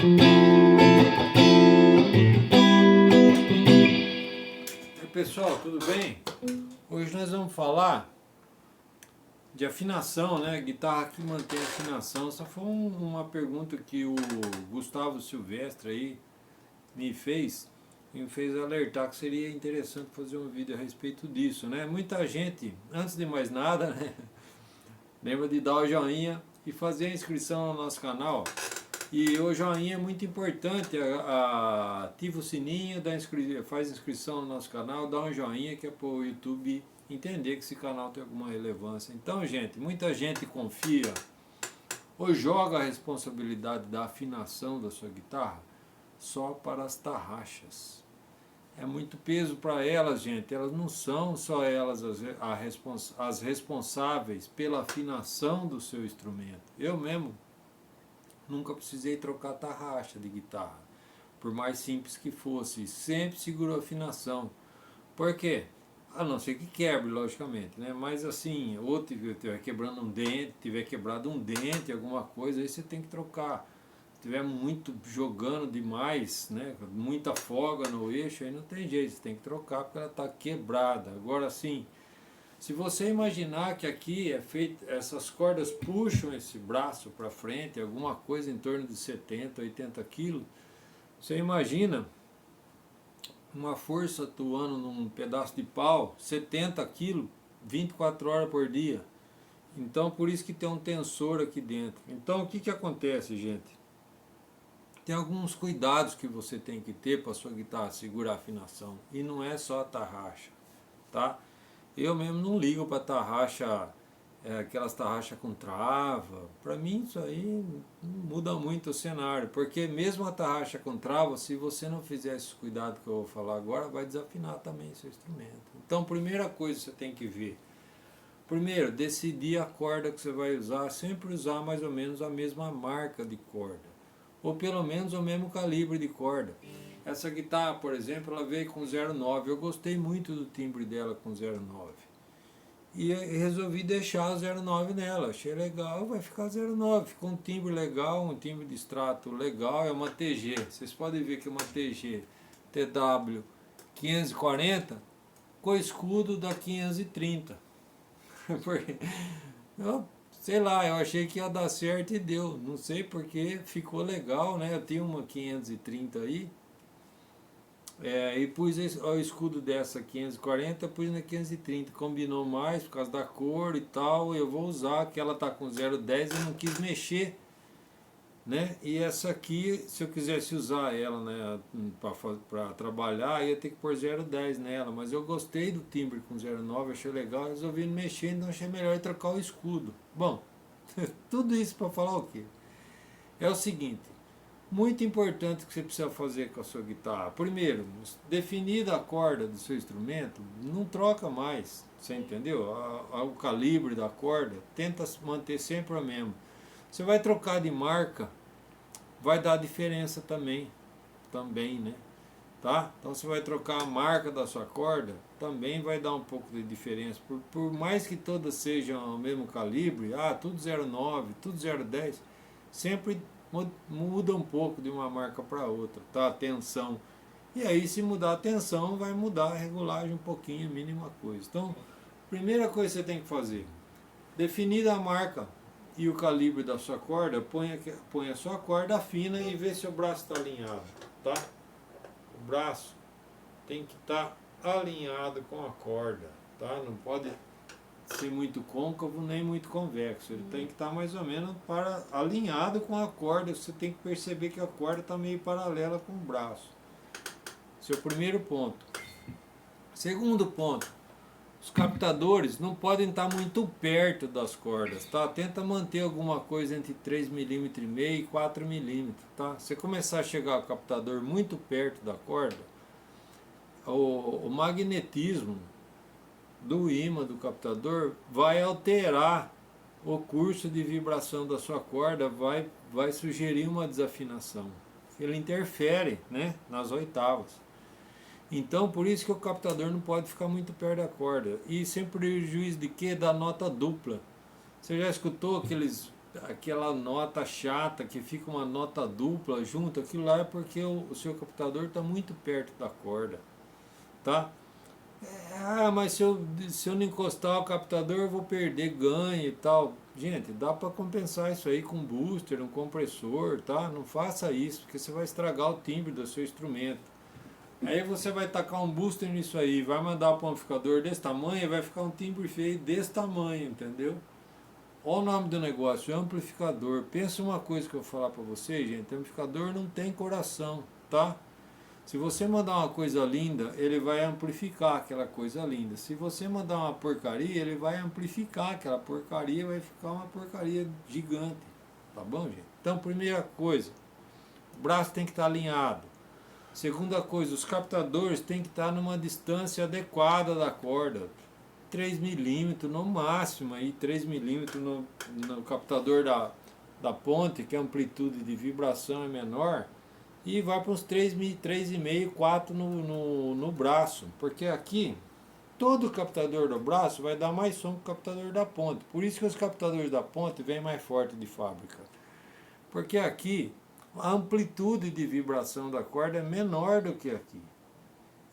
Oi pessoal, tudo bem? Hoje nós vamos falar de afinação, né? Guitarra que mantém a afinação. Essa foi uma pergunta que o Gustavo Silvestre aí me fez alertar que seria interessante fazer um vídeo a respeito disso, né? Muita gente, antes de mais nada, né? Lembra de dar o joinha e fazer a inscrição no nosso canal. E o joinha é muito importante, ativa o sininho, faz inscrição no nosso canal, dá um joinha que é para o YouTube entender que esse canal tem alguma relevância. Então, gente, muita gente confia ou joga a responsabilidade da afinação da sua guitarra só para as tarraxas. É muito peso para elas, gente. Elas não são só elas as responsáveis pela afinação do seu instrumento. Eu mesmo nunca precisei trocar tarraxa de guitarra, por mais simples que fosse, sempre segurou a afinação. Por quê? A não ser que quebre, logicamente, né? Mas assim, ou tiver quebrando um dente, tiver quebrado um dente, alguma coisa, aí você tem que trocar. Se tiver muito jogando demais, né? Muita folga no eixo, aí não tem jeito, você tem que trocar porque ela está quebrada. Agora sim, se você imaginar que aqui é feito, essas cordas puxam esse braço para frente, alguma coisa em torno de 70, 80 quilos, você imagina uma força atuando num pedaço de pau, 70 quilos, 24 horas por dia. Então por isso que tem um tensor aqui dentro. Então o que acontece, gente? Tem alguns cuidados que você tem que ter para a sua guitarra segurar a afinação. E não é só a tarraxa, tá? Eu mesmo não ligo para tarraxa, aquelas tarraxas com trava. Para mim isso aí não muda muito o cenário, porque mesmo a tarraxa com trava, se você não fizer esses cuidados que eu vou falar agora, vai desafinar também seu instrumento. Então, primeira coisa que você tem que ver. Primeiro, decidir a corda que você vai usar, sempre usar mais ou menos a mesma marca de corda, ou pelo menos o mesmo calibre de corda. Essa guitarra, por exemplo, ela veio com 0,9. Eu gostei muito do timbre dela com 0,9. E resolvi deixar 0,9 nela. Achei legal, vai ficar 0,9. Ficou um timbre legal, um timbre de extrato legal. É uma TG. Vocês podem ver que é uma TG TW 540 com escudo da 530. Porque, sei lá, eu achei que ia dar certo e deu. Não sei porque ficou legal, né? Eu tinha uma 530 aí. E pus o escudo dessa 540, pus na 530, combinou mais por causa da cor e tal. Eu vou usar, que ela tá com 0,10, eu não quis mexer, né? E essa aqui, se eu quisesse usar ela, né, para trabalhar, eu ia ter que pôr 0,10 nela, mas eu gostei do timbre com 0,9, achei legal, resolvi não mexer, então achei melhor trocar o escudo. Bom, tudo isso para falar o quê? É o seguinte, muito importante que você precisa fazer com a sua guitarra. Primeiro, definida a corda do seu instrumento, não troca mais, você entendeu? O calibre da corda, tenta manter sempre o mesmo. Você vai trocar de marca, vai dar diferença também, né? Tá? Então você vai trocar a marca da sua corda, também vai dar um pouco de diferença. Por mais que todas sejam o mesmo calibre, tudo 0,9, tudo 0,10, sempre muda um pouco de uma marca para outra, tá? A tensão. E aí se mudar a tensão, vai mudar a regulagem um pouquinho, a mínima coisa. Então, primeira coisa que você tem que fazer, definida a marca e o calibre da sua corda, põe a sua corda fina e vê se o braço está alinhado, tá? O braço tem que estar alinhado com a corda, tá? Não pode ser muito côncavo nem muito convexo, ele tem que estar mais ou menos alinhado com a corda. Você tem que perceber que a corda está meio paralela com o braço. Esse é o primeiro ponto. Segundo ponto, os captadores não podem estar muito perto das cordas, tá? Tenta manter alguma coisa entre 3,5 mm e 4 mm, tá? Se começar a chegar o captador muito perto da corda, o magnetismo do ímã do captador vai alterar o curso de vibração da sua corda, vai sugerir uma desafinação. Ele interfere, né, nas oitavas. Então, por isso que o captador não pode ficar muito perto da corda. E sem prejuízo de quê? Da nota dupla. Você já escutou aqueles aquela nota chata, que fica uma nota dupla junto, aquilo lá é porque o seu captador está muito perto da corda, tá? Ah, mas se eu não encostar o captador eu vou perder ganho e tal. Gente, dá para compensar isso aí com um booster, um compressor, tá? Não faça isso, porque você vai estragar o timbre do seu instrumento. Aí você vai tacar um booster nisso aí, vai mandar para um amplificador desse tamanho e vai ficar um timbre feio desse tamanho, entendeu? Olha o nome do negócio, amplificador. Pensa uma coisa que eu vou falar para vocês, gente. Amplificador não tem coração, tá? Se você mandar uma coisa linda, ele vai amplificar aquela coisa linda. Se você mandar uma porcaria, ele vai amplificar aquela porcaria, vai ficar uma porcaria gigante. Tá bom, gente? Então, primeira coisa, o braço tem que estar alinhado. Segunda coisa, os captadores têm que estar numa distância adequada da corda. 3 milímetros no máximo, aí 3 milímetros no captador da ponte, que a amplitude de vibração é menor, e vai para uns 3,5, 4 no braço, porque aqui todo captador do braço vai dar mais som que o captador da ponte. Por isso que os captadores da ponte vêm mais forte de fábrica, porque aqui a amplitude de vibração da corda é menor do que aqui.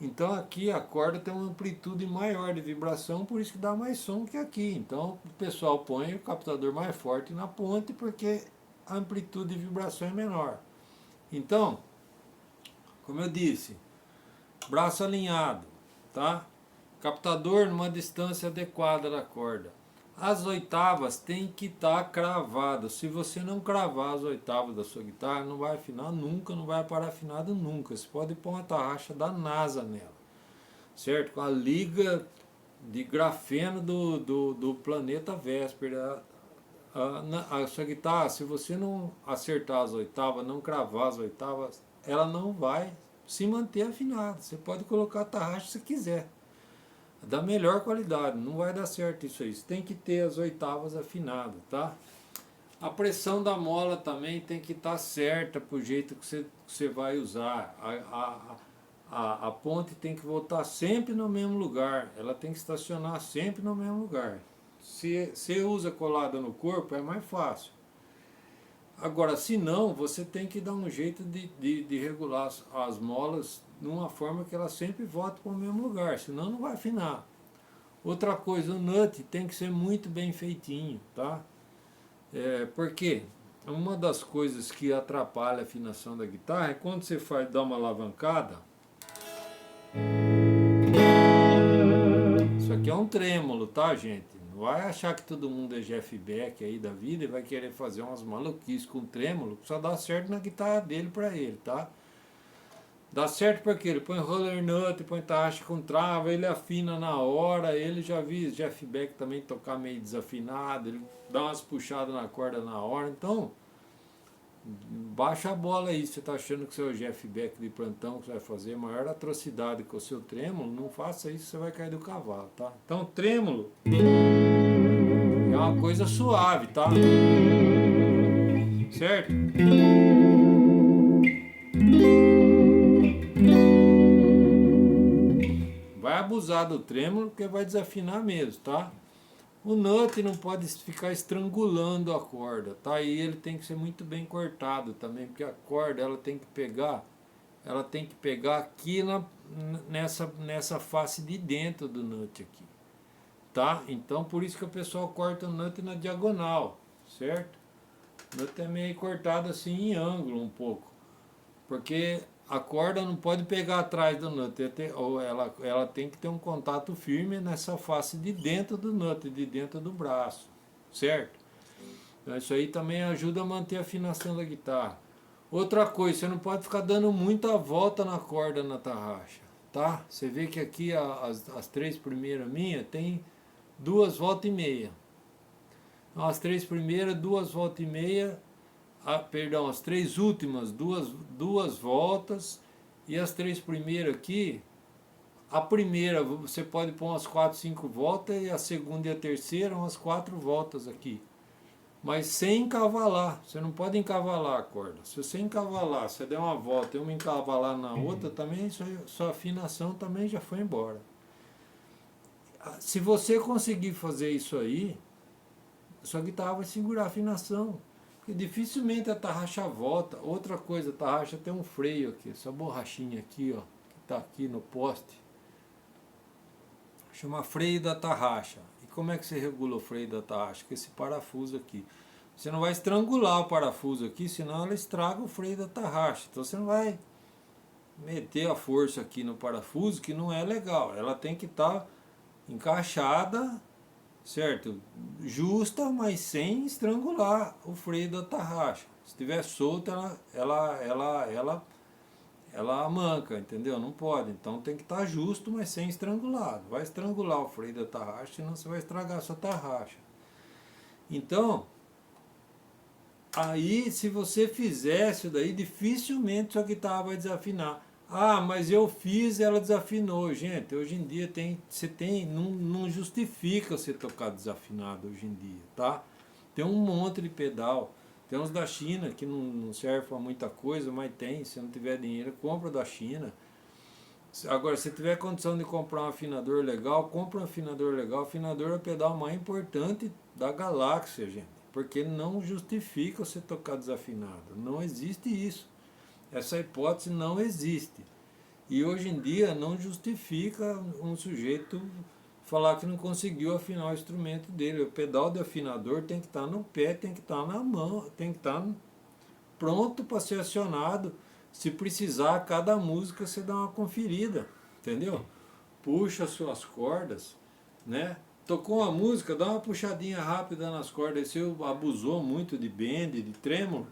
Então aqui a corda tem uma amplitude maior de vibração, por isso que dá mais som que aqui. Então o pessoal põe o captador mais forte na ponte, porque a amplitude de vibração é menor. Então, como eu disse, braço alinhado, tá? Captador numa distância adequada da corda. As oitavas têm que estar cravadas. Se você não cravar as oitavas da sua guitarra, não vai afinar nunca, não vai parar afinado nunca. Você pode pôr uma tarraxa da NASA nela, certo? Com a liga de grafeno do planeta Véspera. A sua guitarra, se você não acertar as oitavas, não cravar as oitavas, ela não vai se manter afinada. Você pode colocar a tarraxa se quiser, da melhor qualidade, não vai dar certo isso aí. Você tem que ter as oitavas afinadas, tá? A pressão da mola também tem que estar certa pro jeito que você vai usar. A ponte tem que voltar sempre no mesmo lugar, ela tem que estacionar sempre no mesmo lugar. Se você usa colada no corpo, é mais fácil. Agora, se não, você tem que dar um jeito de regular as molas de uma forma que ela sempre volte para o mesmo lugar, senão não vai afinar. Outra coisa, o nut tem que ser muito bem feitinho, tá? Porque uma das coisas que atrapalha a afinação da guitarra é quando você dá uma alavancada. Isso aqui é um trêmolo, tá, gente? Não vai achar que todo mundo é Jeff Beck aí da vida e vai querer fazer umas maluquices com trêmolo, só dá certo na guitarra dele pra ele, tá? Dá certo porque ele põe roller nut, põe tarraxa com trava, ele afina na hora. Ele já vi Jeff Beck também tocar meio desafinado, ele dá umas puxadas na corda na hora. Então, baixa a bola aí, você tá achando que você é o Jeff Beck de plantão, que você vai fazer a maior atrocidade com o seu trêmolo, não faça isso, você vai cair do cavalo, tá? Então, trêmolo é uma coisa suave, tá? Certo? Vai abusar do trêmolo porque vai desafinar mesmo, tá? O nut não pode ficar estrangulando a corda, tá? E ele tem que ser muito bem cortado também, porque a corda ela tem que pegar aqui nessa face de dentro do nut aqui, tá? Então por isso que o pessoal corta o nut na diagonal, certo? O nut é meio cortado assim em ângulo um pouco, porque a corda não pode pegar atrás do nut, ou ela tem que ter um contato firme nessa face de dentro do nut, de dentro do braço, certo? Então isso aí também ajuda a manter a afinação da guitarra. Outra coisa, você não pode ficar dando muita volta na corda na tarraxa, tá? Você vê que aqui as três primeiras minhas tem 2 voltas e meia. Então, as três primeiras, 2 voltas e meia. As 3 últimas, duas voltas, e as 3 primeiras aqui, a primeira você pode pôr umas 4, 5 voltas, e a segunda e a terceira umas 4 voltas aqui, mas sem encavalar. Você não pode encavalar a corda. Se você encavalar, você der uma volta e uma encavalar na outra, também sua afinação também já foi embora. Se você conseguir fazer isso aí, sua guitarra vai segurar a afinação. Porque dificilmente a tarraxa volta. Outra coisa, a tarraxa tem um freio aqui, essa borrachinha aqui, ó, que está aqui no poste. Chama freio da tarraxa. E como é que você regula o freio da tarraxa? Com esse parafuso aqui. Você não vai estrangular o parafuso aqui, senão ela estraga o freio da tarraxa. Então você não vai meter a força aqui no parafuso, que não é legal. Ela tem que estar encaixada, certo? Justa, mas sem estrangular o freio da tarraxa. Se estiver solta, ela manca, entendeu? Não pode. Então tem que estar justo, mas sem estrangular. Vai estrangular o freio da tarraxa, senão você vai estragar a sua tarraxa. Então, aí se você fizer isso daí, dificilmente sua guitarra vai desafinar. Ah, mas eu fiz e ela desafinou. Gente, hoje em dia não justifica você tocar desafinado hoje em dia, tá? Tem um monte de pedal. Tem uns da China que não serve para muita coisa, mas tem. Se não tiver dinheiro, compra da China. Agora, se tiver condição de comprar um afinador legal, compra um afinador legal. O afinador é o pedal mais importante da galáxia, gente. Porque não justifica você tocar desafinado. Não existe isso. Essa hipótese não existe. E hoje em dia não justifica um sujeito falar que não conseguiu afinar o instrumento dele. O pedal de afinador tem que estar no pé, tem que estar na mão, tem que estar pronto para ser acionado. Se precisar, cada música você dá uma conferida, entendeu? Puxa as suas cordas, né? Tocou uma música, dá uma puxadinha rápida nas cordas. Se abusou muito de bend, de trêmulo,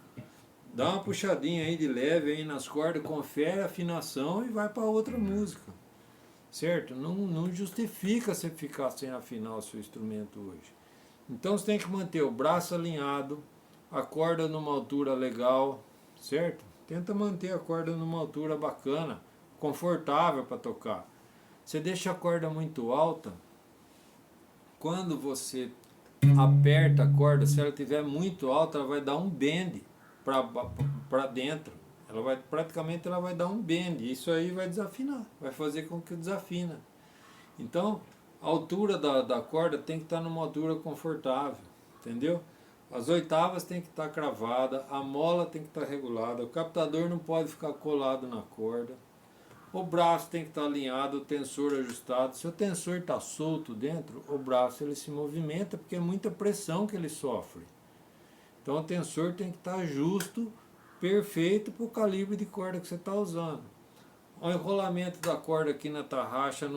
dá uma puxadinha aí de leve aí nas cordas, confere a afinação e vai para outra música. Certo? Não justifica você ficar sem afinar o seu instrumento hoje. Então você tem que manter o braço alinhado, a corda numa altura legal, certo? Tenta manter a corda numa altura bacana, confortável para tocar. Você deixa a corda muito alta, quando você aperta a corda, se ela estiver muito alta, ela vai dar um bend para dentro. Praticamente ela vai dar um bend. Isso aí vai desafinar, vai fazer com que desafina. Então, a altura da corda tem que estar numa altura confortável, entendeu? As oitavas tem que estar cravada, a mola tem que estar regulada, o captador não pode ficar colado na corda, o braço tem que estar alinhado, o tensor ajustado. Se o tensor está solto dentro, o braço ele se movimenta porque é muita pressão que ele sofre. Então o tensor tem que estar justo, perfeito para o calibre de corda que você está usando. O enrolamento da corda aqui na tarraxa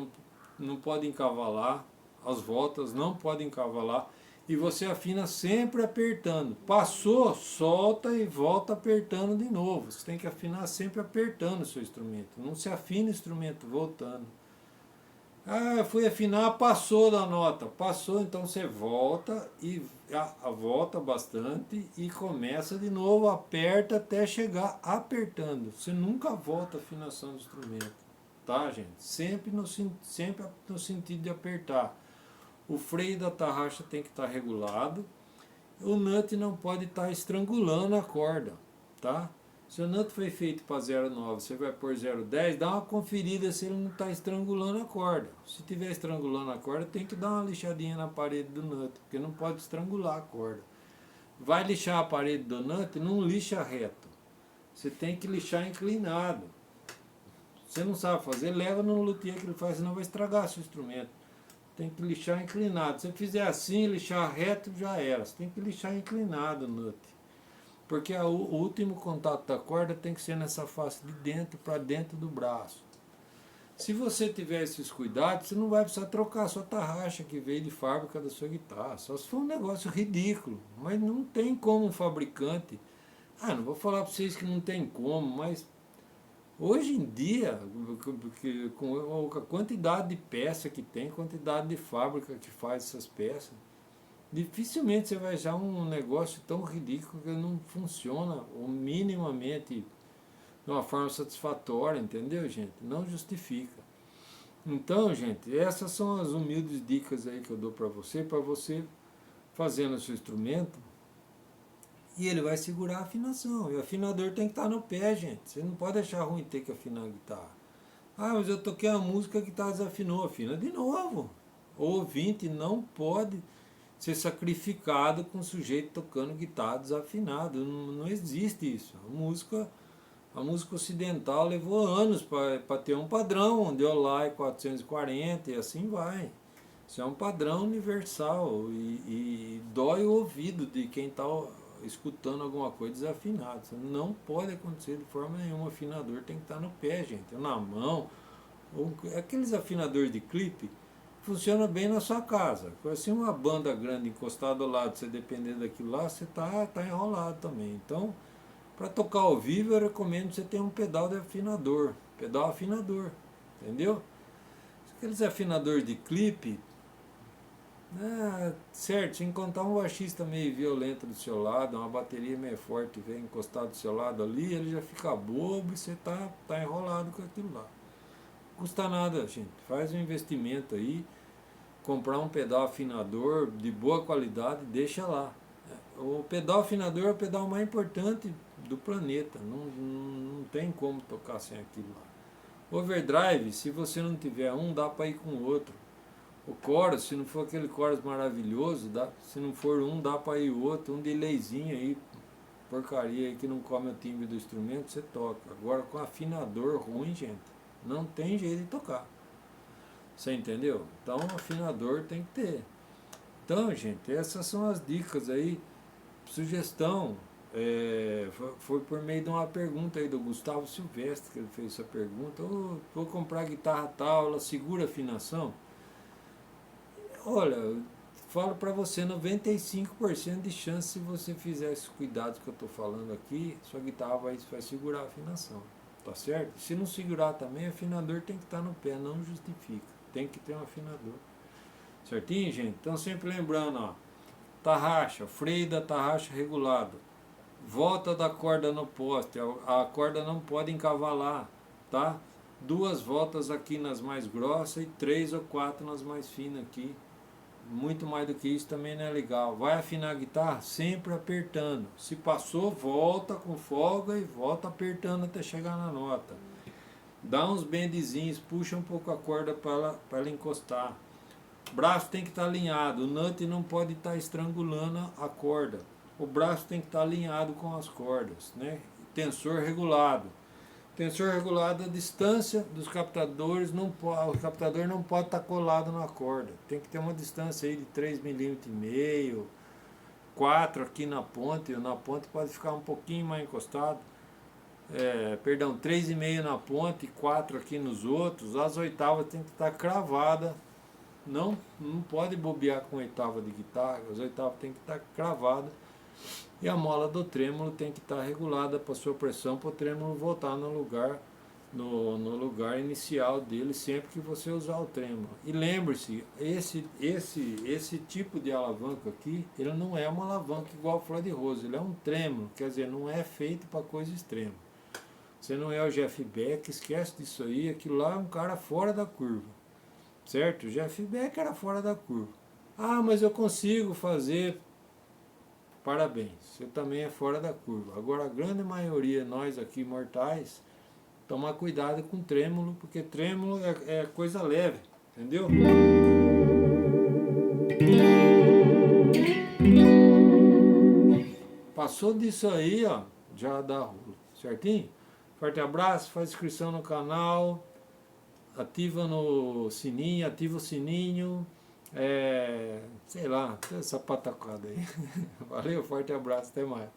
não pode encavalar, as voltas não podem encavalar, e você afina sempre apertando. Passou, solta e volta apertando de novo. Você tem que afinar sempre apertando o seu instrumento. Não se afina o instrumento voltando. Ah, fui afinar, passou da nota. Passou, então você volta e volta bastante e começa de novo, aperta até chegar apertando. Você nunca volta a afinação do instrumento, tá, gente? Sempre no sentido de apertar. O freio da tarraxa tem que estar regulado. O nut não pode estar estrangulando a corda, tá? Se o nut foi feito para 0,9, você vai pôr 0,10, dá uma conferida se ele não está estrangulando a corda. Se estiver estrangulando a corda, tem que dar uma lixadinha na parede do nut, porque não pode estrangular a corda. Vai lixar a parede do nut, não lixa reto. Você tem que lixar inclinado. Você não sabe fazer, leva no luthier que ele faz, senão vai estragar seu instrumento. Tem que lixar inclinado. Se você fizer assim, lixar reto, já era. Você tem que lixar inclinado o nut. Porque o último contato da corda tem que ser nessa face de dentro para dentro do braço. Se você tiver esses cuidados, você não vai precisar trocar a sua tarraxa que veio de fábrica da sua guitarra. Só se for um negócio ridículo. Mas não tem como um fabricante... não vou falar para vocês que não tem como, mas... Hoje em dia, com a quantidade de peça que tem, quantidade de fábrica que faz essas peças, dificilmente você vai achar um negócio tão ridículo que não funciona ou minimamente de uma forma satisfatória, entendeu, gente? Não justifica. Então, gente, essas são as humildes dicas aí que eu dou para você fazer no seu instrumento, e ele vai segurar a afinação. E o afinador tem que estar no pé, gente. Você não pode achar ruim ter que afinar a guitarra. Ah, mas eu toquei uma música que desafinou. Afina de novo. O ouvinte não pode ser sacrificado com o sujeito tocando guitarra desafinado. Não existe isso. A música ocidental levou anos para ter um padrão, onde o Lá é 440 e assim vai. Isso é um padrão universal e dói o ouvido de quem está escutando alguma coisa desafinada. Isso não pode acontecer de forma nenhuma. O afinador tem que estar no pé, gente, na mão. Aqueles afinadores de clipe funciona bem na sua casa. Se uma banda grande encostada ao lado, você depender daquilo lá, você tá enrolado também. Então, para tocar ao vivo, eu recomendo você ter um pedal de afinador. Pedal afinador, entendeu? Aqueles afinadores de clipe, certo, se encontrar um baixista meio violento do seu lado, uma bateria meio forte vem encostado do seu lado ali, ele já fica bobo e você tá enrolado com aquilo lá. Custa nada, gente. Faz um investimento aí, comprar um pedal afinador de boa qualidade, deixa lá. O pedal afinador é o pedal mais importante do planeta. Não tem como tocar sem aquilo lá. Overdrive, se você não tiver um, dá para ir com o outro. O chorus, se não for aquele chorus maravilhoso, se não for um, dá para ir o outro. Um delayzinho aí, porcaria aí que não come o timbre do instrumento, você toca. Agora com afinador ruim, gente, não tem jeito de tocar. Você entendeu? Então afinador tem que ter. Então, gente, essas são as dicas aí. Sugestão, foi por meio de uma pergunta aí do Gustavo Silvestre que ele fez essa pergunta. Vou comprar guitarra tal, ela segura a afinação? Olha, eu falo para você, 95% de chance, se você fizer esses cuidados que eu estou falando aqui, sua guitarra vai segurar a afinação. Tá certo? Se não segurar também, o afinador tem que estar no pé, não justifica. Tem que ter um afinador. Certinho, gente? Então sempre lembrando, ó, tarraxa, freio da tarraxa regulado, volta da corda no poste, a corda não pode encavalar, tá? 2 voltas aqui nas mais grossas e 3 ou 4 nas mais finas aqui. Muito mais do que isso também não é legal. Vai afinar a guitarra sempre apertando. Se passou, volta com folga e volta apertando até chegar na nota. Dá uns bendezinhos, puxa um pouco a corda para ela encostar. O braço tem que estar alinhado, o nut não pode estar estrangulando a corda. O braço tem que estar alinhado com as cordas, né? Tensor regulado. Tensor regulado, a distância dos captadores, o captador não pode estar colado na corda. Tem que ter uma distância aí de 3,5 mm, 4 aqui na ponte pode ficar um pouquinho mais encostado. 3,5 na ponte, 4 aqui nos outros. As oitavas tem que estar cravada. Não pode bobear com oitava de guitarra, as oitavas tem que estar cravada. E a mola do trêmulo tem que estar regulada para sua pressão, para o trêmulo voltar no lugar inicial dele sempre que você usar o trêmulo. E lembre-se, esse tipo de alavanca aqui, ele não é uma alavanca igual a Floyd Rose, ele é um trêmulo, quer dizer, não é feito para coisa extrema. Você não é o Jeff Beck, esquece disso aí, aquilo lá é um cara fora da curva. Certo? O Jeff Beck era fora da curva. Ah, mas eu consigo fazer. Parabéns, você também é fora da curva. Agora a grande maioria, nós aqui mortais, tomar cuidado com trêmulo, porque trêmulo é coisa leve, entendeu? Passou disso aí, ó, já dá rolo, certinho? Forte abraço, faz inscrição no canal, ativa o sininho, sei lá, essa patacada aí. Valeu, forte abraço, até mais.